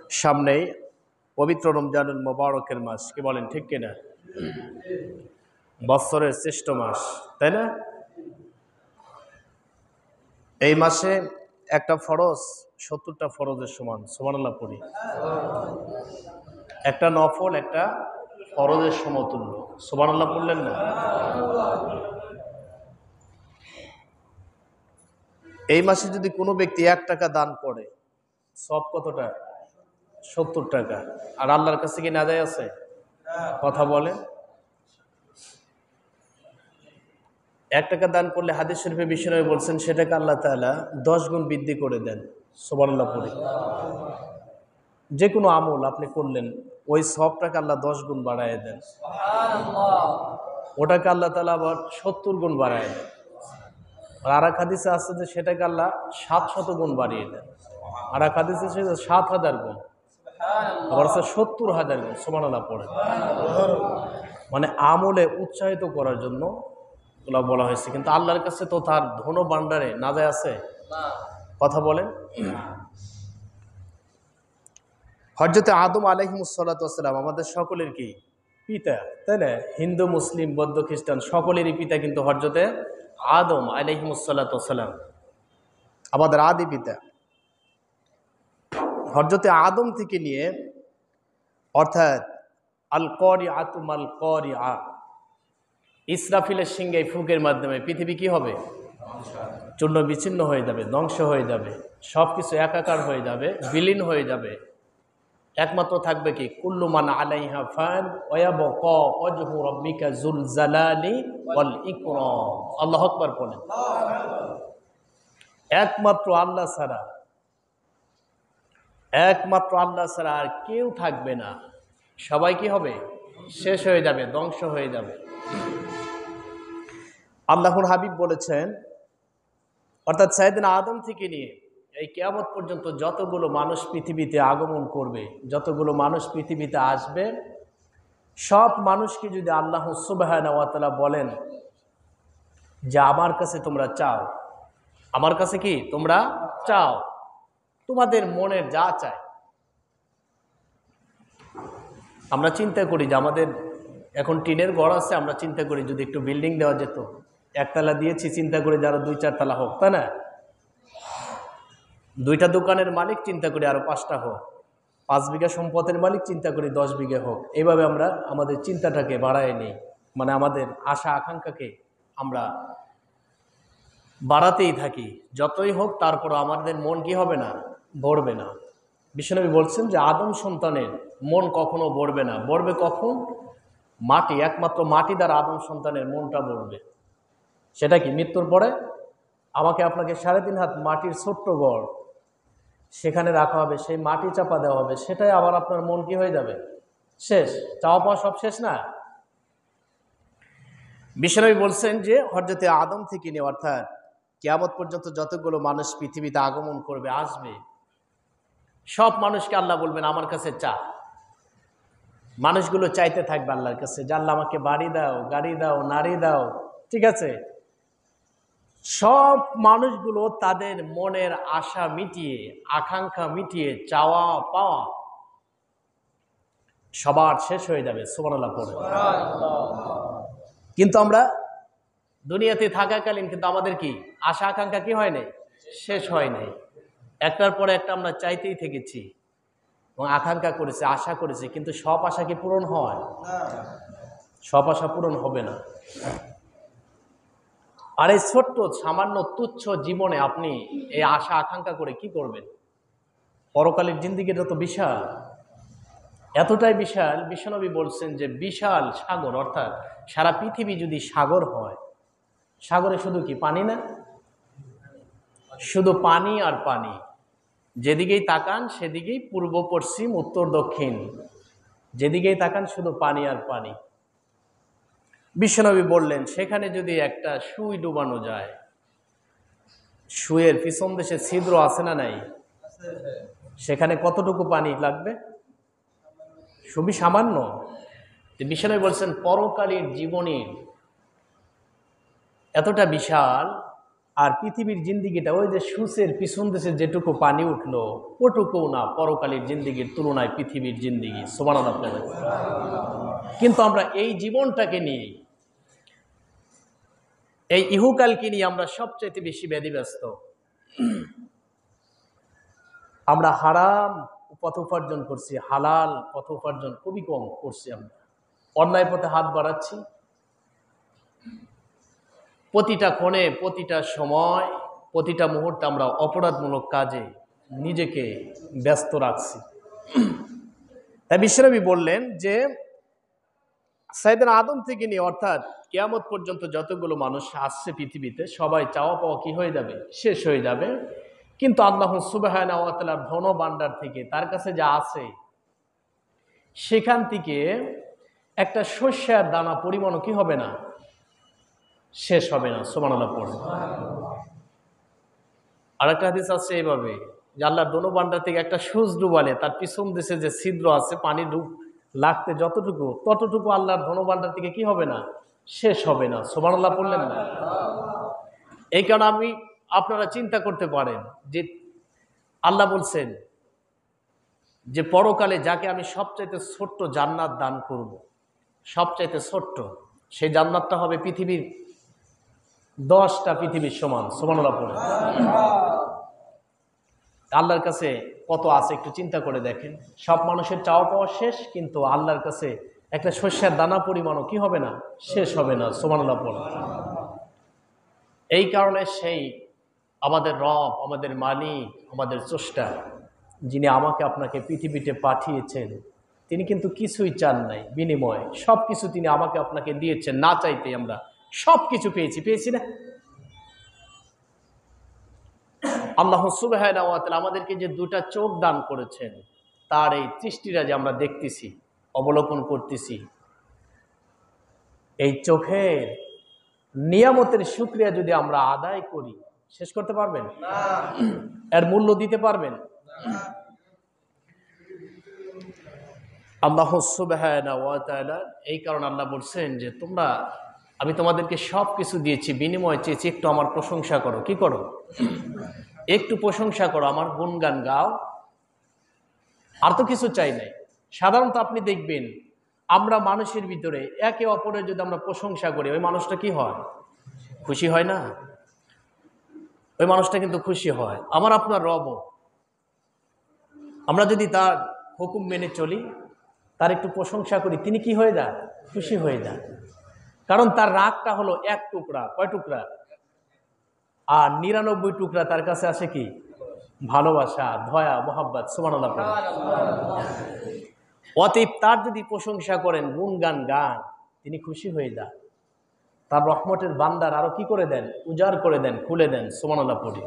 সামনেই পবিত্র রমজানুল মোবারকের মাস, কি বলেন ঠিক কিনা? বৎসরের শ্রেষ্ঠ মাস, তাই না? এই মাসে একটা ফরজ 70টা ফরজের সমান, সুবহানাল্লাহ পড়ি। একটা নফল একটা ফরজের সমতুল্য, সুবহানাল্লাহ পড়লেন না? এই মাসে যদি কোনো ব্যক্তি 1 টাকা দান করে, সব কতটা? 70 টাকা। আর আল্লাহর কাছে কি নাজায়েজ আছে? কথা বলে। 1 টাকা দান করলে হাদিস শরীফে বিশ্বনবী বলছেন সেটাকে আল্লাহ তাআলা 10 গুণ বৃদ্ধি করে দেন, সুবহানাল্লাহ পড়ি। যে কোনো আমল আপনি করলেন, ওই সবটাকে আল্লাহ 10 গুণ বাড়ায় দেন, ওটাকে আল্লাহ তাআলা আবার 70 গুণ বাড়ায় দেন। আর এক হাদিসে আছে যে সেটাকে আল্লাহ 700 গুণ বাড়িয়ে দেন। আর এক হাদিসে 7000 গুণ, আবার আছে 70,000 গুণ, সুবহানাল্লাহ পড়ে। মানে আমলে উৎসাহিত করার জন্য এগুলো বলা হয়েছে, কিন্তু আল্লাহর কাছে তো তার ধন ভাণ্ডারে নাজায়েজ আছে? কথা বলেন। হযরত আদম আলাইহিস সালাতু ওয়াস সালাম আমাদের সকলের কি পিতা, তাই না? হিন্দু, মুসলিম, বৌদ্ধ, খ্রিস্টান সকলেরই পিতা কিন্তু হযরত আদম আলাইহিস সালাতু ওয়াস সালাম, আমাদের আদি পিতা। হযরত আদম থেকে নিয়ে, অর্থাৎ আল কারিআতু মাল কারিআ, ইসরাফিলের সিংহে ফুঁকের মাধ্যমে পৃথিবী কি হবে? চূর্ণ বিচ্ছিন্ন হয়ে যাবে, ধ্বংস হয়ে যাবে, সবকিছু একাকার হয়ে যাবে, বিলীন হয়ে যাবে। একমাত্র থাকবে কি? কুল্লু মান আলাইহা ফান ওয়া ইয়াবকা ওয়াজহু রাব্বিকা যুল জালালি ওয়াল ইকরাম। আল্লাহু আকবার বলেন। একমাত্র আল্লাহ ছাড়া, একমাত্র আল্লাহ ছাড়া আর কেউ থাকবে না। সবাই কি হবে? শেষ হয়ে যাবে, ধ্বংস হয়ে যাবে। আল্লাহর হাবিব বলেছেন, অর্থাৎ সাইয়েদনা আদম থেকে নিয়ে এই কিয়ামত পর্যন্ত যতগুলো মানুষ পৃথিবীতে আগমন করবে, যতগুলো মানুষ পৃথিবীতে আসবে, সব মানুষকে যদি আল্লাহ সুবহানাহু ওয়া তাআলা বলেন যে আমার কাছে তোমরা চাও, আমার কাছে কি তোমরা চাও, তোমাদের মনের যা চায়। আমরা চিন্তা করি যে আমাদের এখন টিনের ঘর আছে, আমরা চিন্তা করি যদি একটু বিল্ডিং দেওয়া যেত, একতলা দিয়েছি, চিন্তা করি যারা 2-4 তলা হোক, তাই না? 2টা দোকানের মালিক চিন্তা করি আরো 5টা হোক, 5 বিঘা সম্পদের মালিক চিন্তা করি 10 বিঘা হোক। এইভাবে আমরা আমাদের চিন্তাটাকে বাড়ায় নিই, মানে আমাদের আশা আকাঙ্ক্ষাকে আমরা বাড়াতেই থাকি। যতই হোক তারপর আমাদের মন কি হবে না? ভরবে না। বিশ্বনবী বলছেন যে আদম সন্তানের মন কখনো ভরবে না। ভরবে কখন? মাটি, একমাত্র মাটি দ্বারা আদম সন্তানের মনটা ভরবে। সেটা কি? মৃত্যুর পরে আমাকে আপনাকে 3.5 হাত মাটির ছোট্ট ঘর সেখানে রাখা হবে, সেই মাটি চাপা দেওয়া হবে, সেটাই আবার আপনার মন কি হয়ে যাবে? শেষ। চাওয়া পাওয়া সব শেষ না? বিশ্বনবী বলছেন যে হযরত আদম থেকে নিয়ে, অর্থাৎ কিয়ামত পর্যন্ত যতগুলো মানুষ পৃথিবীতে আগমন করবে, আসবে, সব মানুষকে আল্লাহ বলবেন আমার কাছে চা। মানুষগুলো চাইতে থাকবে আল্লাহর কাছে যে আল্লাহ আমাকে বাড়ি দাও, গাড়ি দাও, নারী দাও, ঠিক আছে? সব মানুষগুলো তাদের মনের আশা মিটিয়ে, আকাঙ্ক্ষা মিটিয়ে, চাওয়া পাওয়া সবার শেষ হয়ে যাবে, সুবহানাল্লাহ পড়ে। কিন্তু আমরা দুনিয়াতে থাকাকালীন কিন্তু আমাদের কি আশা আকাঙ্ক্ষা কি হয় নাই? শেষ হয় নাই। একটার পরে একটা আমরা চাইতেই থেকেছি এবং আকাঙ্ক্ষা করেছি, আশা করেছি, কিন্তু সব আশা কি পূরণ হয়? সব আশা পূরণ হবে না। আর এই ছোট্ট সামান্য তুচ্ছ জীবনে আপনি এই আশা আকাঙ্ক্ষা করে কি করবেন? পরকালের জিন্দেগিটা তো বিশাল, এতটাই বিশাল। বিশ্বনবী বলছেন যে বিশাল সাগর, অর্থাৎ সারা পৃথিবী যদি সাগর হয়, সাগরে শুধু কি পানি না? শুধু পানি আর পানি। যেদিকেই তাকান সেদিকেই পূর্ব পশ্চিম উত্তর দক্ষিণ, যেদিকেই তাকান শুধু পানি আর পানি। বিশ্বনবী বললেন সেখানে যদি একটা সুই ডুবানো যায়, সুইয়ের পিছন দেশে ছিদ্র আছে না নাই? সেখানে কতটুকু পানি লাগবে? খুবই সামান্য। বিশ্বনবী বলছেন পরকালীন জীবনী এতটা বিশাল, আর পৃথিবীর জিন্দিগিটা ওই যে সূচের পিছন দেশে যেটুকু পানি উঠলো ওটুকুও না পরকালের জিন্দিগির তুলনায় পৃথিবীর জিন্দিগি। সুবহানাল্লাহ পড়ে। কিন্তু আমরা এই জীবনটাকে নিয়ে, এই ইহুকালকে নিয়ে আমরা সবচাইতে বেশি ব্যাধিব্যস্ত। আমরা হারাম পথ উপার্জন করছি, হালাল পথ উপার্জন খুবই কম করছি। আমরা অন্যায় পথে হাত বাড়াচ্ছি। প্রতিটা ক্ষণে, প্রতিটা সময়, প্রতিটা মুহূর্তে আমরা অপরাধমূলক কাজে নিজেকে ব্যস্ত রাখছি। তাই বিশ্বনবী বললেন যে সাইয়েদনা আদম থেকে নিয়ে অর্থাৎ কিয়ামত পর্যন্ত যতগুলো মানুষ আসছে পৃথিবীতে সবাই চাওয়া পাওয়া কি হয়ে যাবে, শেষ হয়ে যাবে। কিন্তু আল্লাহ সুবহানাহু ওয়া তাআলার ধন ভাণ্ডার থেকে তার কাছে যা আছে সেখান থেকে একটা শস্যের দানা পরিমাণও কি হবে না, শেষ হবে না। সুবহানাল্লাহ পড়ে। আরেকটা হাদিস আছে এইভাবে যে আল্লাহর ধন ভাণ্ডার থেকে একটা সূচ ডুবালে তার পিছন দেশে যে ছিদ্র আছে পানি লাগতে যতটুকু ততটুকু আল্লাহর ধন ভাণ্ডার থেকে কি হবে না, শেষ হবে না। সুবহানাল্লাহ পড়লেন না? এই কারণে আপনারা চিন্তা করতে পারেন যে আল্লাহ বলছেন যে পরকালে যাকে আমি সবচাইতে ছোট্ট জান্নাত দান করব, সবচাইতে ছোট্ট সেই জান্নাতটা হবে পৃথিবীর 10টা পৃথিবীর সমান। সুবহানাল্লাহ পড়ে। আল্লাহর কাছে কত আছে একটু চিন্তা করে দেখেন। সব মানুষের চাওয়া পাওয়া শেষ, কিন্তু আল্লাহর কাছে একটা শস্যের দানা পরিমাণও কি হবে না, শেষ হবে না। সুবহানাল্লাহ পড়ে। এই কারণে সেই আমাদের রব, আমাদের মালিক, আমাদের স্রষ্টা, যিনি আমাকে আপনাকে পৃথিবীতে পাঠিয়েছেন, তিনি কিন্তু কিছুই চান নাই বিনিময়ে। সব কিছু তিনি আমাকে আপনাকে দিয়েছেন, না চাইতে আমরা সব কিছু পেয়েছি না? আল্লাহ সুবহানাহু ওয়া তাআলা আমাদেরকে যে দুটা চোখ দান করেছেন, তার এই দৃষ্টিটা যে আমরা দেখতেছি, অবলোকন করতেছি, এই চোখের নিয়ামতের শুকরিয়া যদি আমরা আদায় করি, শেষ করতে পারবেন? এর মূল্য দিতে পারবেন? আল্লাহ সুবহানাহু ওয়া তাআলা এই কারণে আল্লাহ বলছেন যে আমি তোমাদেরকে সব কিছু দিয়েছি, বিনিময়ে চেয়েছি একটু আমার প্রশংসা করো। কি করো? একটু প্রশংসা করো, আমার গুণগান গাও, আর তো কিছু চাই নাই। সাধারণত আপনি দেখবেন আমরা মানুষের ভিতরে একে অপরের যদি আমরা প্রশংসা করি, ওই মানুষটা কি হয়, খুশি হয় না? ওই মানুষটা কিন্তু খুশি হয়। আমার আপনার রব, আমরা যদি তার হুকুম মেনে চলি, তার একটু প্রশংসা করি, তিনি কি হয়ে যান, খুশি হয়ে যান। কারণ তার রাগটা হলো এক টুকরা, কয় টুকরা? আর 99 টুকরা তার কাছে আছে কি, ভালোবাসা, দয়া, মোহাব্বত। সুবহানাল্লাহ। অতএব তার যদি প্রশংসা করেন, গুণগান গান, তিনি খুশি হয়ে যান। তার রহমতের বান্দার আরো কি করে দেন, উজাড় করে দেন, খুলে দেন। সুবহানাল্লাহ পড়ি।